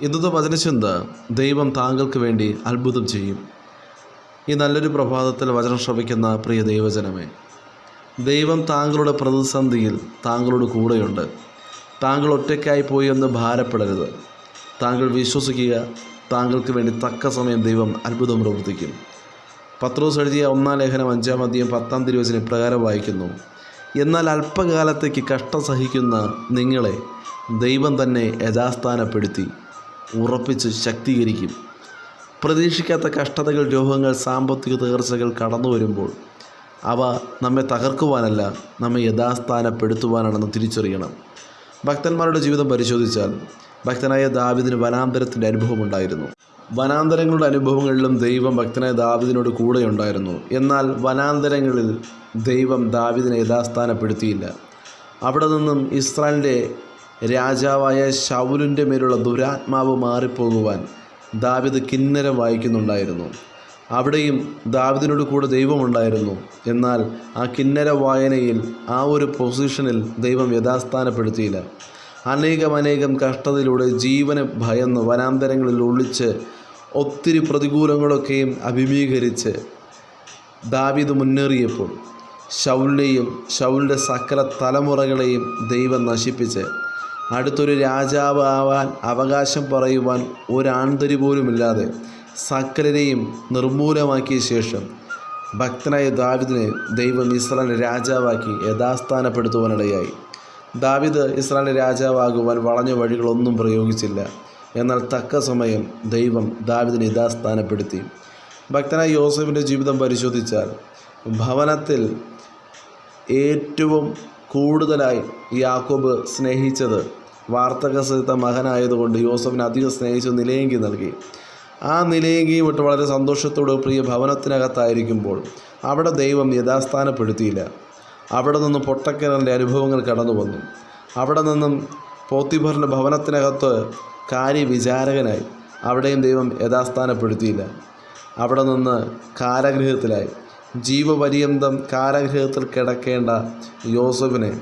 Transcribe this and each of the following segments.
ഇന്നത്തെ വചനചിന്ത ദൈവം താങ്കൾക്ക് വേണ്ടി അത്ഭുതം ചെയ്യും. ഈ നല്ലൊരു പ്രഭാതത്തിൽ വചനം ശ്രവിക്കുന്ന പ്രിയ ദൈവജനമേ, ദൈവം താങ്കളുടെ പ്രതിസന്ധിയിൽ താങ്കളോട് കൂടെയുണ്ട്. താങ്കൾ ഒറ്റയ്ക്കായി പോയി എന്ന് ഭാരപ്പെടരുത്. താങ്കൾ വിശ്വസിക്കുക, താങ്കൾക്ക് വേണ്ടി തക്ക സമയം ദൈവം അത്ഭുതം പ്രവർത്തിക്കും. പത്രോസ് എഴുതിയ 1 ലേഖനം 5 അധ്യായം 10 തിരുവചനം ഇപ്രകാരം വായിക്കുന്നു: എന്നാൽ അല്പകാലത്തേക്ക് കഷ്ടം സഹിക്കുന്ന നിങ്ങളെ ദൈവം തന്നെ യഥാസ്ഥാനപ്പെടുത്തി ഉറപ്പിച്ച് ശക്തീകരിക്കും. പ്രതീക്ഷിക്കാത്ത കഷ്ടതകൾ, രോഗങ്ങൾ, സാമ്പത്തിക തകർച്ചകൾ കടന്നു വരുമ്പോൾ അവ നമ്മെ തകർക്കുവാനല്ല, നമ്മെ യഥാസ്ഥാനപ്പെടുത്തുവാനാണെന്ന് തിരിച്ചറിയണം. ഭക്തന്മാരുടെ ജീവിതം പരിശോധിച്ചാൽ ഭക്തനായ ദാവീദിന് വനാന്തരത്തിൻ്റെ അനുഭവമുണ്ടായിരുന്നു. വനാന്തരങ്ങളുടെ അനുഭവങ്ങളിലും ദൈവം ഭക്തനായ ദാവീദിനോട് കൂടെയുണ്ടായിരുന്നു. എന്നാൽ വനാന്തരങ്ങളിൽ ദൈവം ദാവീദിനെ യഥാസ്ഥാനപ്പെടുത്തിയില്ല. അവിടെ നിന്നും ഇസ്രായേലിൻ്റെ രാജാവായ ശൗലിൻ്റെ മേലുള്ള ദുരാത്മാവ് മാറിപ്പോകുവാൻ ദാവീദ് കിന്നരം വായിക്കുന്നുണ്ടായിരുന്നു. അവിടെയും ദാവീദിനോട് കൂടെ ദൈവമുണ്ടായിരുന്നു. എന്നാൽ ആ കിന്നര വായനയിൽ, ആ ഒരു പൊസിഷനിൽ ദൈവം യഥാസ്ഥാനപ്പെടുത്തിയില്ല. അനേകം കഷ്ടതയിലൂടെ ജീവനെ ഭയന്ന് വനാന്തരങ്ങളിൽ ഒളിച്ച് ഒത്തിരി പ്രതികൂലങ്ങളൊക്കെയും അഭിമുഖീകരിച്ച് ദാവീദ് മുന്നേറിയപ്പോൾ ശൗലിനെയും ശൗലിൻ്റെ സകല തലമുറകളെയും ദൈവം നശിപ്പിച്ച് അടുത്തൊരു രാജാവ് ആവാൻ അവകാശം പറയുവാൻ ഒരാൺതരി പോലുമില്ലാതെ സകലരെയും നിർമൂലമാക്കിയ ശേഷം ഭക്തനായ ദാവീദിനെ ദൈവം ഇസ്രായേലിൻ്റെ രാജാവാക്കി യഥാസ്ഥാനപ്പെടുത്തുവാനിടയായി. ദാവീദ് ഇസ്രായേലിൻ്റെ രാജാവാകുവാൻ വളഞ്ഞ വഴികളൊന്നും പ്രയോഗിച്ചില്ല. എന്നാൽ തക്ക സമയം ദൈവം ദാവീദിനെ യഥാസ്ഥാനപ്പെടുത്തി. ഭക്തനായ യോസേഫിൻ്റെ ജീവിതം പരിശോധിച്ചാൽ ഭവനത്തിൽ ഏറ്റവും കൂടുതലായി യാക്കോബ് സ്നേഹിച്ചത് വാർത്തകസഹിത മകനായതുകൊണ്ട് യോസേഫിനെ അധികം സ്നേഹിച്ച് നിലയെങ്കി നൽകി. ആ നിലയെങ്കിയും വിട്ട് വളരെ സന്തോഷത്തോടെ പ്രിയ ഭവനത്തിനകത്തായിരിക്കുമ്പോൾ അവിടെ ദൈവം യഥാസ്ഥാനപ്പെടുത്തിയില്ല. അവിടെ നിന്നും പൊട്ടക്കിണറിൻ്റെ അനുഭവങ്ങൾ കടന്നു വന്നു. അവിടെ നിന്നും പോത്തിഫറിൻ്റെ ഭവനത്തിനകത്ത് കാര്യവിചാരകനായി. അവിടെയും ദൈവം യഥാസ്ഥാനപ്പെടുത്തിയില്ല. അവിടെ നിന്ന് കാരാഗൃഹത്തിലായി. ജീവപര്യന്തം കാരാഗൃഹത്തിൽ കിടക്കേണ്ട യോസേഫിനെ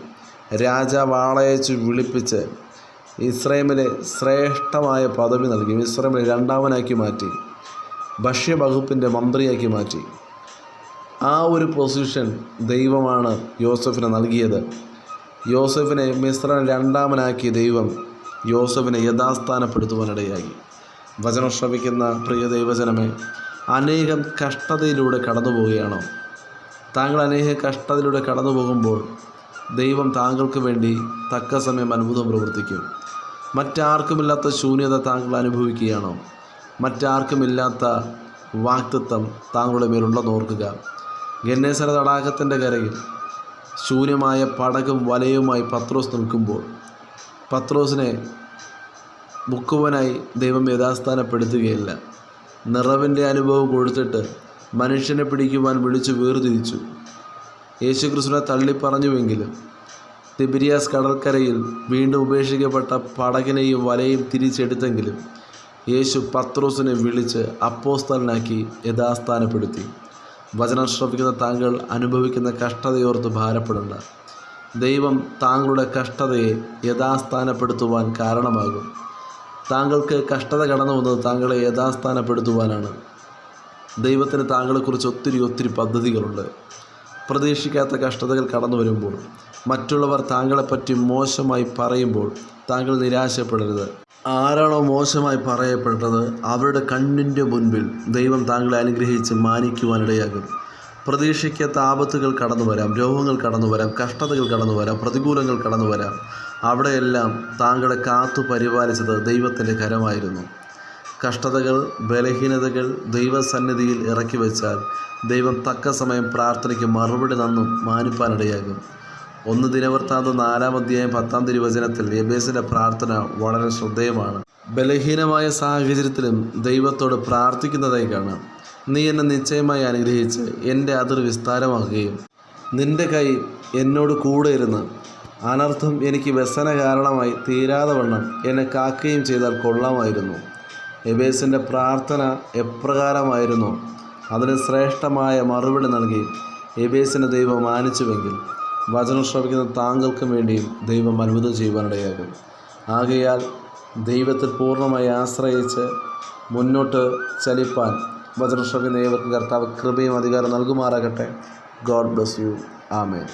രാജാവ് ആളയച്ച് വിളിപ്പിച്ച് ഇസ്രായേലിലെ ശ്രേഷ്ഠമായ പദവി നൽകി. ഇസ്രായേലിനെ രണ്ടാമനാക്കി മാറ്റി. ഭക്ഷ്യവകുപ്പിൻ്റെ മന്ത്രിയാക്കി മാറ്റി. ആ ഒരു പൊസിഷൻ ദൈവമാണ് യോസേഫിന് നൽകിയത്. യോസേഫിനെ മിസ്രൈമിൽ രണ്ടാമനാക്കി ദൈവം യോസേഫിനെ യഥാസ്ഥാനപ്പെടുത്തുവാനിടയായി. വചനം ശ്രവിക്കുന്ന പ്രിയ ദൈവജനമേ, അനേകം കഷ്ടതയിലൂടെ കടന്നു പോവുകയാണോ? താങ്കൾ അനേക കഷ്ടതയിലൂടെ കടന്നു പോകുമ്പോൾ ദൈവം താങ്കൾക്ക് വേണ്ടി തക്ക സമയം അത്ഭുതം പ്രവർത്തിക്കും. മറ്റാർക്കുമില്ലാത്ത ശൂന്യത താങ്കൾ അനുഭവിക്കുകയാണോ? മറ്റാർക്കുമില്ലാത്ത വാക്തത്വം താങ്കളുടെ മേലുണ്ടെന്ന് ഓർക്കുക. ഗന്നേസര തടാകത്തിൻ്റെ കരയിൽ ശൂന്യമായ പടകും വലയുമായി പത്രോസ് നിൽക്കുമ്പോൾ പത്രോസിനെ മുക്കുവനായി ദൈവം യഥാസ്ഥാനപ്പെടുത്തുകയില്ല. നിറവിൻ്റെ അനുഭവം കൊടുത്തിട്ട് മനുഷ്യനെ പിടിക്കുവാൻ വിളിച്ചു വേർതിരിച്ചു. യേശുക്രിസ്തുവിനെ തള്ളിപ്പറഞ്ഞുവെങ്കിലും തിബിരിയാസ് കടൽക്കരയിൽ വീണ്ടും ഉപേക്ഷിക്കപ്പെട്ട പടകിനെയും വലയും തിരിച്ചെടുത്തെങ്കിലും യേശു പത്രോസിനെ വിളിച്ച് അപ്പോസ്തലനാക്കി യഥാസ്ഥാനപ്പെടുത്തി. വചനം ശ്രവിക്കുന്ന താങ്കൾ അനുഭവിക്കുന്ന കഷ്ടതയോർത്ത് ഭാരപ്പെടേണ്ട. ദൈവം താങ്കളുടെ കഷ്ടതയെ യഥാസ്ഥാനപ്പെടുത്തുവാൻ കാരണമാകും. താങ്കൾക്ക് കഷ്ടത കടന്നു വന്നത് താങ്കളെ യഥാസ്ഥാനപ്പെടുത്തുവാനാണ്. ദൈവത്തിന് താങ്കളെക്കുറിച്ച് ഒത്തിരി പദ്ധതികളുണ്ട്. പ്രതീക്ഷിക്കാത്ത കഷ്ടതകൾ കടന്നു വരുമ്പോൾ, മറ്റുള്ളവർ താങ്കളെപ്പറ്റി മോശമായി പറയുമ്പോൾ താങ്കൾ നിരാശപ്പെടരുത്. ആരാണോ മോശമായി പറയപ്പെട്ടത് അവരുടെ കണ്ണിൻ്റെ മുൻപിൽ ദൈവം താങ്കളെ അനുഗ്രഹിച്ച് മാനിക്കുവാനിടയാകും. പ്രതീക്ഷിക്കാത്ത ആപത്തുകൾ കടന്നു വരാം, രോഗങ്ങൾ കടന്നു വരാം, കഷ്ടതകൾ കടന്നു വരാം, പ്രതികൂലങ്ങൾ കടന്നു വരാം. അവിടെയെല്ലാം താങ്കളെ കാത്തു പരിപാലിച്ചത് ദൈവത്തിൻ്റെ കരമായിരുന്നു. കഷ്ടതകൾ, ബലഹീനതകൾ ദൈവസന്നിധിയിൽ ഇറക്കി വെച്ചാൽ ദൈവം തക്ക സമയം പ്രാർത്ഥനയ്ക്ക് മറുപടി നന്നും മാനിപ്പാനിടയാകും. 1 ദിനവൃത്താന്തം 4 അധ്യായം 10 തിരുവചനത്തിൽ യബേസിൻ്റെ പ്രാർത്ഥന വളരെ ശ്രദ്ധേയമാണ്. ബലഹീനമായ സാഹചര്യത്തിലും ദൈവത്തോട് പ്രാർത്ഥിക്കുന്നതായി കാണാം. നീ എന്നെ നിശ്ചയമായി അനുഗ്രഹിച്ച് എൻ്റെ അതിർ വിസ്താരമാക്കുകയും നിൻ്റെ കൈ എന്നോട് കൂടെ ഇരുന്ന് അനർത്ഥം എനിക്ക് വ്യസന കാരണമായി തീരാതെ വണ്ണം എന്നെ കാക്കുകയും ചെയ്താൽ കൊള്ളാമായിരുന്നു. യബേസിൻ്റെ പ്രാർത്ഥന എപ്രകാരമായിരുന്നു? അതിന് ശ്രേഷ്ഠമായ മറുപടി നൽകി യബേസിനെ ദൈവം മാനിച്ചുവെങ്കിൽ വചനം ശ്രവിക്കുന്ന താങ്കൾക്കും വേണ്ടിയും ദൈവം അത്ഭുതം ചെയ്യുവാനിടയാകും. ആകയാൽ ദൈവത്തിൽ പൂർണ്ണമായി ആശ്രയിച്ച് മുന്നോട്ട് ചലിപ്പാൻ വചനം ശ്രവിക്കുന്ന ഏവർക്ക് കർത്താവ് കൃപയും അധികാരം നൽകുമാറാകട്ടെ. God bless you. ആമേൻ.